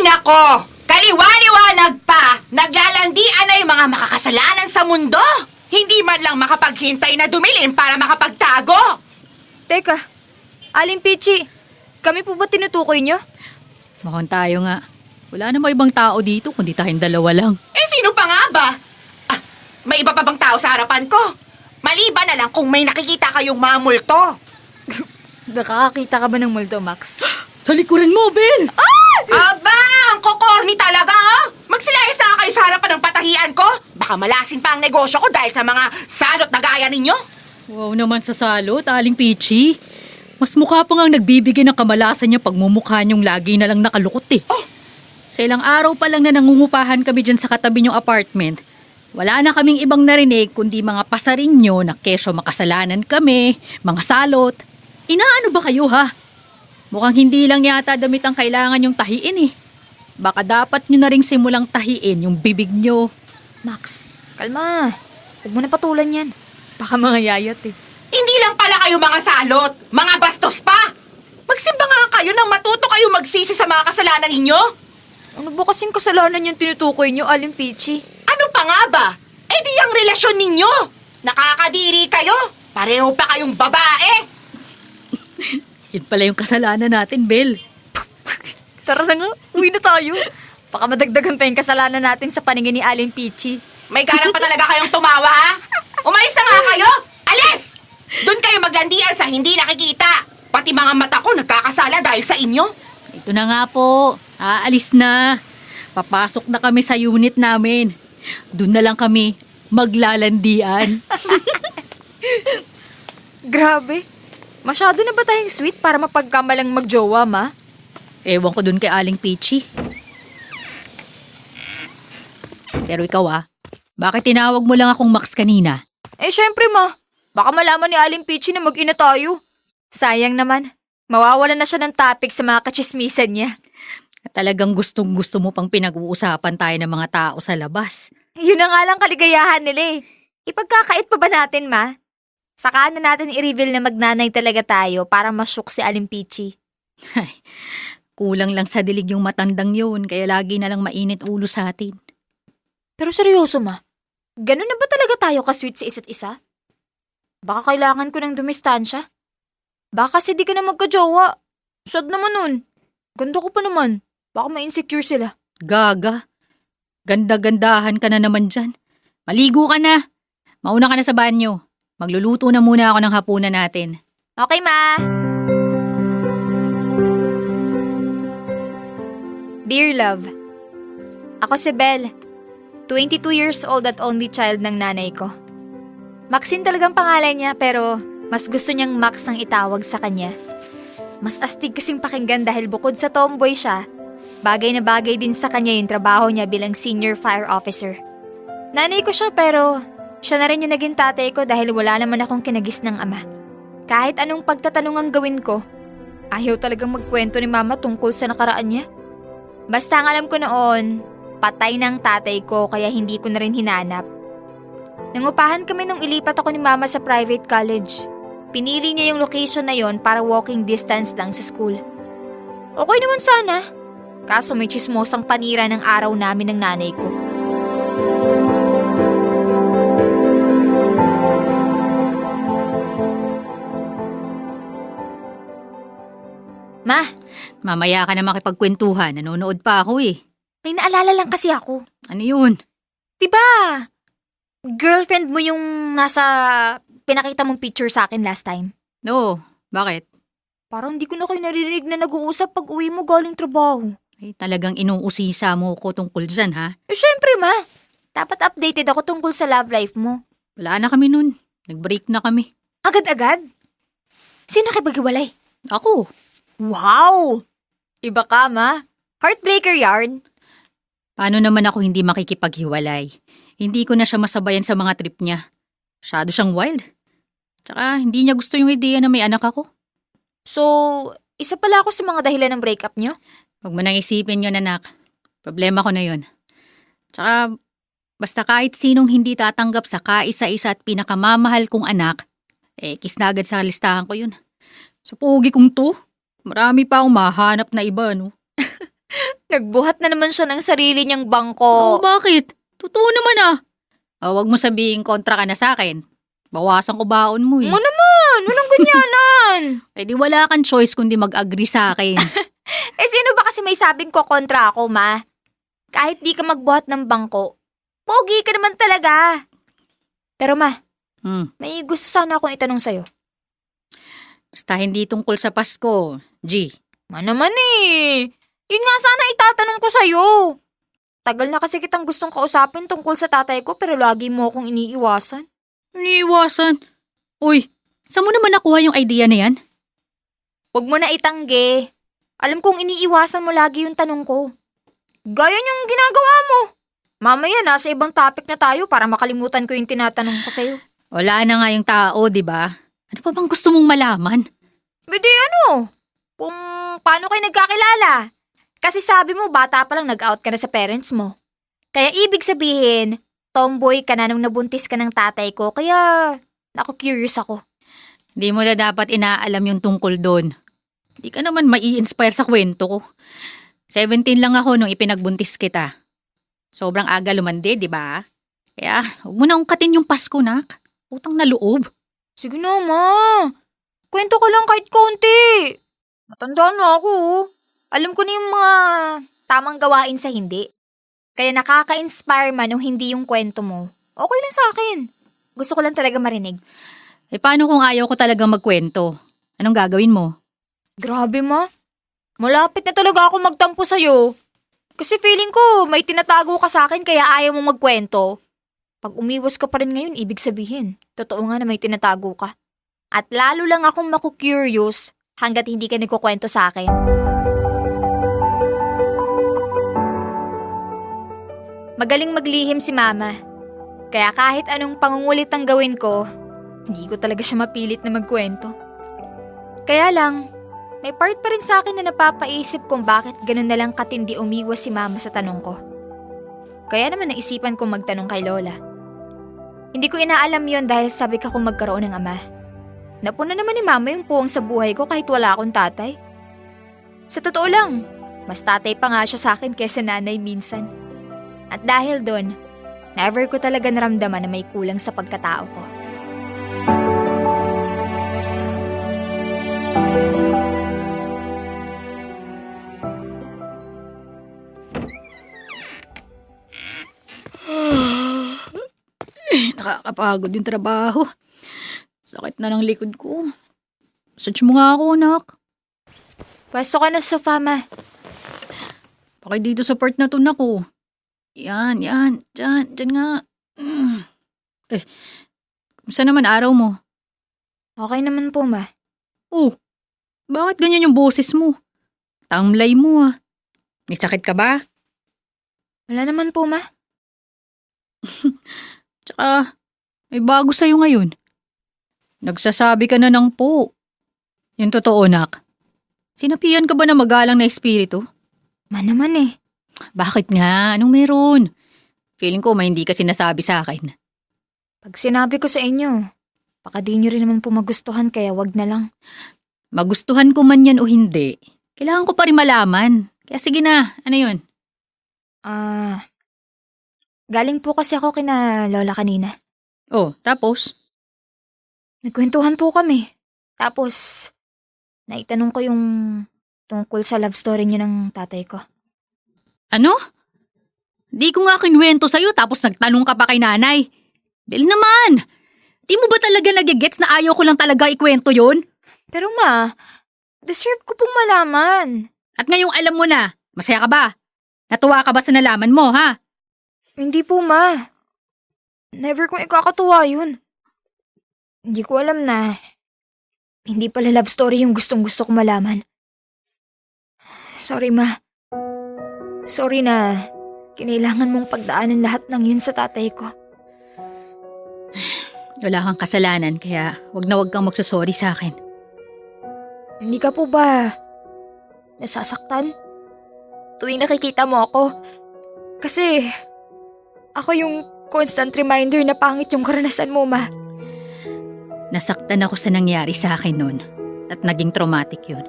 nako! Kaliwa-liwanag pa! Naglalandian na yung mga makakasalanan sa mundo! Hindi man lang makapaghintay na dumilim para makapagtago! Teka, Aling Pichi, kami po ba tinutukoy nyo? Mukhang tayo nga. Wala namang ibang tao dito kundi tayong dalawa lang. Eh, sino pa nga ba? Ah, may iba pa bang tao sa harapan ko? Maliban na lang kung may nakikita kayong mga multo. Nakakakita ka ba ng multo, Max? Sa likuran mo, Ben! Aba, ang kokorni talaga, oh! Magsilayas na kayo sa harapan ng patahian ko. Baka malasin pa ang negosyo ko dahil sa mga salot na gaya ninyo. Wow naman sa salot, Aling Pichi. Mas mukha pa nga ang nagbibigay ng kamalasan niya pagmumukha niyong lagi na lang nakalukot eh. Oh! Sa ilang araw pa lang na nangungupahan kami dyan sa katabi niyong apartment, wala na kaming ibang narinig kundi mga pasaring niyo na kesyo makasalanan kami, mga salot. Inaano ba kayo ha? Mukhang hindi lang yata damit ang kailangan yung tahiin eh. Baka dapat nyo na ring simulang tahiin yung bibig nyo. Max, kalma. Huwag mo na patulan yan. Baka mga yayat eh. Hindi lang pala kayo mga salot, mga bastos pa! Magsimba nga kayo nang matuto kayo magsisi sa mga kasalanan ninyo. Ano ba kasing kasalanan yung tinutukoy nyo, Aling Pichi? Ano pa nga ba? Eh di ang relasyon ninyo. Nakakadiri kayo. Pareho pa kayong babae. Yun pala yung kasalanan natin, Bel. Tara na nga, uwi na tayo. Baka madagdagan pa yung kasalanan natin sa paningin ni Aling Pichi. May ganang pa talaga kayong tumawa, ha? Umalis na nga kayo! Alis! Doon kayo maglandian sa hindi nakikita. Pati mga mata ko nagkakasala dahil sa inyo. Ito na nga po. Aalis na. Papasok na kami sa unit namin. Doon na lang kami maglalandian. Grabe. Masyado na ba tayong sweet para mapagkamalang magjowa, ma? Ewan ko dun kay Aling Pichi. Pero ikaw bakit tinawag mo lang akong Max kanina? Eh, syempre, ma. Baka malaman ni Aling Pichi na mag-ina tayo. Sayang naman. Mawawalan na siya ng topic sa mga kachismisan niya. Talagang gustong-gusto mo pang pinag-uusapan tayo ng mga tao sa labas. Yun na nga lang kaligayahan nila eh. Ipagkakait pa ba natin, ma? Saka na natin i-reveal na magnanay talaga tayo para masyok si Aling Pichi. Ay, kulang lang sa dilig yung matandang yun, kaya lagi na lang mainit ulo sa atin. Pero seryoso, ma? Ganun na ba talaga tayo ka-sweet sa isa't isa? Baka kailangan ko ng dumistansya? Baka kasi di ka na magka-jowa. Sad naman nun. Ganda ko pa naman. Baka ma-insecure sila. Gaga. Ganda-gandahan ka na naman dyan. Maligo ka na. Mauna ka na sa banyo. Magluluto na muna ako ng hapunan natin. Okay, ma. Dear love, ako si Belle, 22 years old at only child ng nanay ko. Maxine talagang pangalan niya pero mas gusto niyang Max ang itawag sa kanya. Mas astig kasing pakinggan dahil bukod sa tomboy siya, bagay na bagay din sa kanya yung trabaho niya bilang senior fire officer. Nanay ko siya pero siya na rin yung naging tatay ko dahil wala naman akong kinagis ng ama. Kahit anong pagtatanong ang gawin ko, ayaw talagang magkwento ni mama tungkol sa nakaraan niya. Basta ang alam ko noon, patay ng tatay ko kaya hindi ko na rin hinanap. Nangupahan kami nung ilipat ako ni mama sa private college. Pinili niya yung location na yon para walking distance lang sa school. Okay naman sana, kaso may chismosang panira ng araw namin ng nanay ko. Ma, Mamaya ka na makipagkwentuhan. Nanonood pa ako eh. may naalala lang kasi ako. Ano yun? Diba, girlfriend mo yung nasa pinakita mong picture sa akin last time? Oo, bakit? Parang hindi ko na kayo naririnig na nag-uusap pag uwi mo galing trabaho. Ay, talagang inuusisa mo ko tungkol dyan ha? Eh, syempre ma. Dapat updated ako tungkol sa love life mo. Wala na kami nun. Nag-break na kami. Agad-agad? Sino nakipaghiwalay? Ako. Wow! Iba ka, ma. Heartbreaker yarn. Paano naman ako hindi makikipaghiwalay? Hindi ko na siya masabayan sa mga trip niya. Masyado siyang wild. Tsaka hindi niya gusto yung ideya na may anak ako. So, isa pala ako sa mga dahilan ng breakup niyo? Huwag mo nang isipin yun, anak. Problema ko na yun. Tsaka, basta kahit sinong hindi tatanggap sa kaisa-isa at pinakamamahal kong anak, kiss na agad sa listahan ko yun. Sa pogi kong to, marami pa akong mahanap na iba, no? Nagbuhat na naman siya ng sarili niyang Oh, bangko. bakit? Totoo naman ah. Wag mo sabihin kontra ka na sa akin. Bawasan ko baon mo eh. Mo naman! Walang ganyanan! Eh di wala kang choice kundi mag-agree sa akin. Eh sino ba kasi may sabing ko kontra ako, ma? Kahit di ka magbuhat ng bangko, pogi ka naman talaga. Pero ma, may gusto sana akong itanong sa'yo. Basta hindi tungkol sa Pasko. G. Ma naman eh. Yun nga sana itatanong ko sa'yo. Tagal na kasi kitang gustong kausapin tungkol sa tatay ko pero lagi mo akong iniiwasan. Iniiwasan. Uy, saan mo naman nakuha yung idea na yan? Huwag mo na itanggi. Alam kong iniiwasan mo lagi yung tanong ko. Gaya niyang ginagawa mo. Mamaya nasa ibang topic na tayo para makalimutan ko yung tinatanong ko sa'yo. Wala na nga yung tao, di ba? Ano pa bang gusto mong malaman? Bidi ano? Kung paano kayo nagkakilala? Kasi sabi mo bata pa lang nag-out ka na sa parents mo. Kaya ibig sabihin, tomboy ka na nung nabuntis ka ng tatay ko. Kaya curious ako. Di mo na dapat inaalam yung tungkol doon. Di ka naman mai-inspire sa kwento ko. 17 lang ako nung ipinagbuntis kita. Sobrang aga lumande, di ba? Kaya huwag mo na ungkatin yung Pasko, nak. Utang na loob. Sige na, ma. Kwento ko lang kahit konti. Matanda na ako. Alam ko na yung mga tamang gawain sa hindi. Kaya nakaka-inspire man o hindi yung kwento mo. Okay lang sa akin. Gusto ko lang talaga marinig. Eh paano kung ayaw ko talaga magkwento? Anong gagawin mo? Grabe, ma. Malapit na talaga ako magtampo sa'yo. Kasi feeling ko may tinatago ka sa akin kaya ayaw mo magkwento. Pag umiwas ka pa rin ngayon, ibig sabihin, totoo nga na may tinatago ka. At lalo lang akong maku-curious hanggat hindi ka nagkukwento sa akin. Magaling maglihim si mama. Kaya kahit anong pangungulit ang gawin ko, hindi ko talaga siya mapilit na magkwento. Kaya lang, may part pa rin sa akin na napapaisip kung bakit ganun na lang katindi umiwas si mama sa tanong ko. Kaya naman naisipan kong magtanong kay Lola. Hindi ko inaalam yon dahil sabi ka kung magkaroon ng ama. Napuna naman ni mama yung puwang sa buhay ko kahit wala akong tatay. Sa totoo lang, mas tatay pa nga siya sa akin kaysa nanay minsan. At dahil doon, never ko talaga naramdaman na may kulang sa pagkatao ko. Nakakapagod yung trabaho. Sakit na ng likod ko. Search mo nga ako, anak. Pwesto ka na sa sofa, ma. Pakay dito sa part na to, nako. Yan. Diyan nga. Kumusta naman araw mo? Okay naman po, ma. Oh, bakit ganyan yung boses mo? Tamlay mo ah. May sakit ka ba? Wala naman po, ma. Tsaka, may bago sa'yo ngayon. Nagsasabi ka na ng po. Yung totoo, nak. Sinapian ka ba na magalang na espiritu? Ma naman eh. Bakit nga? Anong meron? Feeling ko may hindi ka sinasabi sa akin. Pag sinabi ko sa inyo, baka di nyo rin naman po magustuhan kaya wag na lang. Magustuhan ko man yan o hindi, kailangan ko pa rin malaman. Kaya sige na, ano yun? Galing po kasi ako kina Lola kanina. Oh, tapos? Nagkwentuhan po kami. Tapos, naitanong ko yung tungkol sa love story niya ng tatay ko. Ano? Di ko nga kinwento sa'yo tapos nagtanong ka pa kay nanay. Bel naman! Di mo ba talaga nagigets na ayaw ko lang talaga ikwento yun? Pero ma, deserve ko pong malaman. At ngayong alam mo na, masaya ka ba? Natuwa ka ba sa nalaman mo, ha? Hindi po, ma. Never kong ikakatuwa yun. Hindi ko alam na hindi pala love story yung gustong-gusto ko malaman. Sorry, ma. Sorry na kinailangan mong pagdaanan lahat ng yun sa tatay ko. Wala kang kasalanan kaya wag kang magsasorry sa akin. Hindi ka po ba nasasaktan? Tuwing nakikita mo ako. Kasi ako yung constant reminder na pangit yung karanasan mo, ma. Nasaktan ako sa nangyari sa akin noon at naging traumatic yun.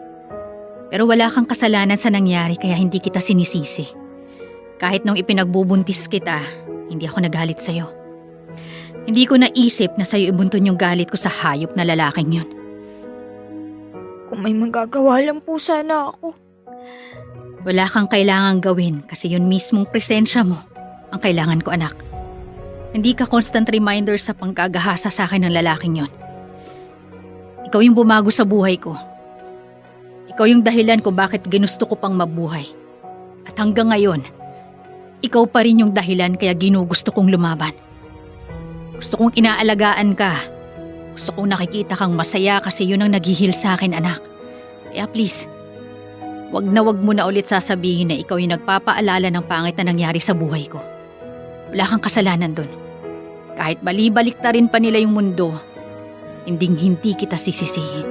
Pero wala kang kasalanan sa nangyari kaya hindi kita sinisisi. Kahit nung ipinagbubuntis kita, hindi ako nagalit sa'yo. Hindi ko naisip na sa'yo ibuntun yung galit ko sa hayop na lalaking yun. Kung may magagawa lang po sana ako. Wala kang kailangang gawin kasi yun mismong presensya mo ang kailangan ko, anak. Hindi ka constant reminder sa pangkagahasa sa akin ng lalaking yon. Ikaw yung bumago sa buhay ko. Ikaw yung dahilan kung bakit ginusto ko pang mabuhay. At hanggang ngayon, ikaw pa rin yung dahilan kaya ginugusto kong lumaban. Gusto kong inaalagaan ka. Gusto kong nakikita kang masaya kasi yun ang naghihil sa akin, anak. Kaya please, wag mo na ulit sasabihin na ikaw yung nagpapaalala ng pangit na nangyari sa buhay ko. Wala kang kasalanan dun. Kahit balibalik ta rin pa nila yung mundo, hindi kita sisisihin.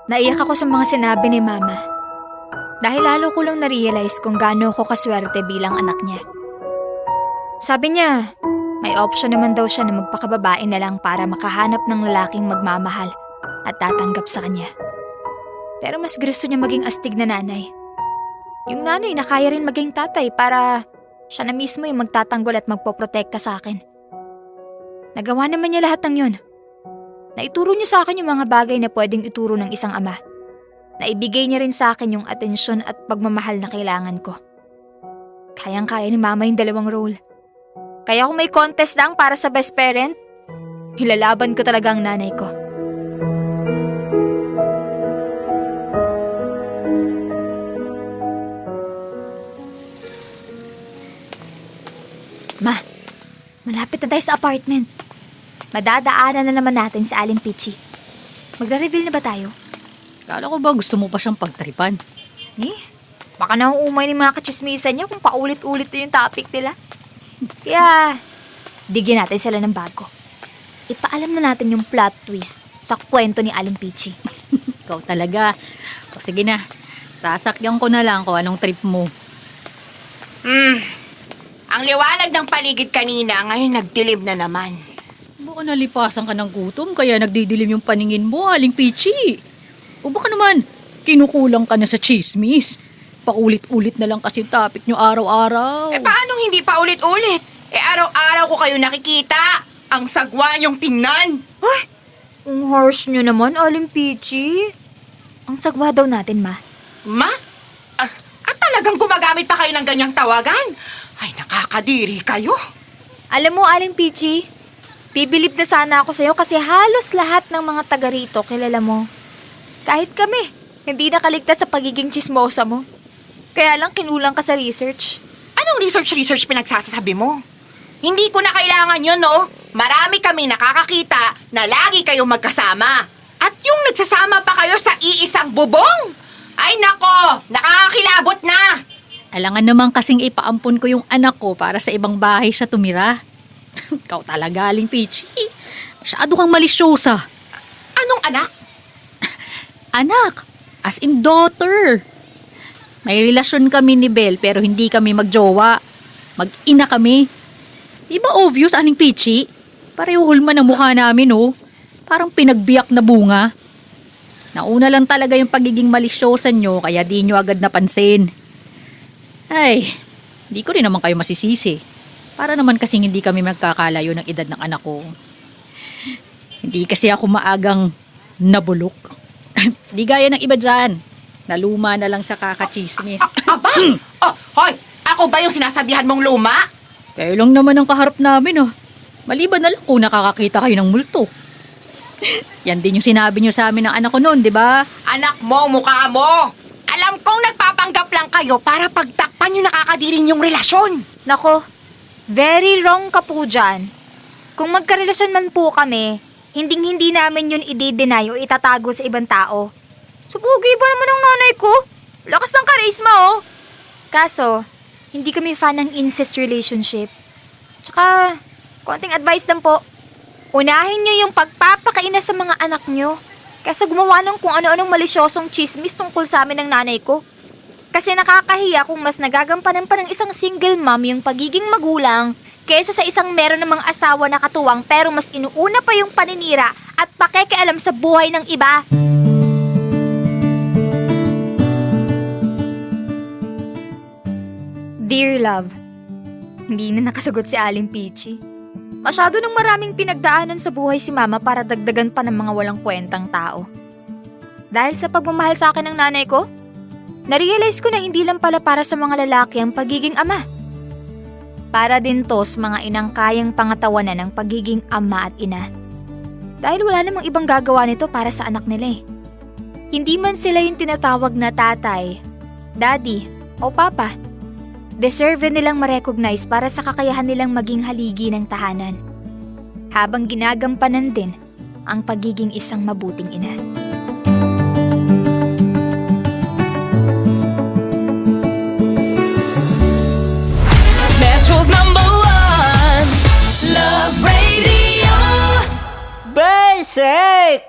Naiyak ako sa mga sinabi ni Mama. Dahil lalo ko lang na-realize kung gaano ako kaswerte bilang anak niya. Sabi niya, may option naman daw siya na magpakababae na lang para makahanap ng lalaking magmamahal at tatanggap sa kanya. Pero mas gusto niya maging astig na nanay. Yung nanay na kaya rin maging tatay para siya na mismo yung magtatanggol at magpoprotekta sa akin. Nagawa naman niya lahat ng yun. Naituro niya sa akin yung mga bagay na pwedeng ituro ng isang ama. Naibigay niya rin sa akin yung atensyon at pagmamahal na kailangan ko. Kayang-kaya ni Mama yung dalawang role. Kaya kung may contest lang para sa best parent, hilalaban ko talaga ang nanay ko. Ma, malapit na tayo sa apartment. Madadaanan na naman natin sa Aling Pichi. Magre-reveal na ba tayo? Kala ko ba gusto mo pa siyang pagtripan? Baka nauumay ni mga kachismisan niya kung paulit-ulit na yung topic nila. Kaya, digyan natin sila ng bago. Ipaalam na natin yung plot twist sa kwento ni Aling Pichi. Ikaw talaga. O sige na, sasakyan ko na lang kung anong trip mo. Ang liwanag ng paligid kanina, ngayon nagdilim na naman. Baka nalipasan ka ng gutom kaya nagdidilim yung paningin mo, Aling Pichi. O baka naman, kinukulang ka na sa chismis. Paulit-ulit na lang kasi yung topic nyo araw-araw. Paano hindi pa ulit-ulit? Araw-araw ko kayo nakikita. Ang sagwa niyong tingnan. Ay, ang harsh nyo naman, Aling Pichi. Ang sagwa daw natin, Ma. Ma? At talagang gumagamit pa kayo ng ganyang tawagan? Ay, nakakadiri kayo. Alam mo, Aling Pichi, bibilib na sana ako sa'yo kasi halos lahat ng mga taga rito kilala mo. Kahit kami, hindi nakaligtas sa pagiging chismosa mo. Kaya lang kinulang ka sa research. Anong research pinagsasabi mo? Hindi ko na kailangan yun, no? Marami kami nakakakita na lagi kayong magkasama. At yung nagsasama pa kayo sa iisang bubong. Ay nako, nakakakilabot na. Alangan naman kasing ipaampun ko yung anak ko para sa ibang bahay siya tumira. Ikaw talaga, Aling Pichi. Masyado kang malisyosa. Anong anak? Anak, as in daughter. May relasyon kami ni Belle pero hindi kami magjowa. Mag-ina kami. Di ba obvious, Aling Pichi? Pareho hulma ng mukha namin, oh. Parang pinagbiyak na bunga. Nauna lang talaga yung pagiging malisyosa nyo kaya di nyo agad napansin. Ay, di ko rin naman kayo masisisi. Para naman kasing hindi kami magkakalayo ng edad ng anak ko. Hindi kasi ako maagang nabulok. Di gaya ng iba dyan. Naluma na lang sa kakachismis. Aba! Hoy! Ako ba yung sinasabihan mong luma? Kayo lang naman ang kaharap namin, oh. Maliban na lang kung nakakakita kayo ng multo. Yan din yung sinabi nyo sa amin ng anak ko noon, di ba? Anak mo, mukha mo! Alam kong nagpapanggap lang kayo para pagtakpan yung nakakadirin yung relasyon. Nako, very wrong ka po dyan. Kung magkarelasyon man po kami, hindi namin yun i-deny o itatago sa ibang tao. Subugi ba naman ng nanay ko? Lakas ng karisma, oh. Kaso, hindi kami fan ng incest relationship. Tsaka, konting advice lang po. Unahin nyo yung pagpapakaina sa mga anak nyo. Kaysa gumawa ng kung ano-anong malisyosong chismis tungkol sa amin ng nanay ko. Kasi nakakahiya kung mas nagagampanan pa ng isang single mom yung pagiging magulang kaysa sa isang meron namang asawa na katuwang pero mas inuuna pa yung paninira at pakikialam sa buhay ng iba. Dear Love, hindi na nakasagot si Aling Peachy. Masyado nung maraming pinagdaanan sa buhay si Mama para dagdagan pa ng mga walang kwentang tao. Dahil sa pagmamahal sa akin ng nanay ko, narealize ko na hindi lang pala para sa mga lalaki ang pagiging ama. Para din to sa mga inang kayang pangatawanan ng pagiging ama at ina. Dahil wala namang ibang gagawa nito para sa anak nila eh. Hindi man sila yung tinatawag na tatay, daddy, o papa. Deserve rin nilang ma-recognize para sa kakayahan nilang maging haligi ng tahanan. Habang ginagampanan din ang pagiging isang mabuting ina. Metro's #1 Love Radio. Basic!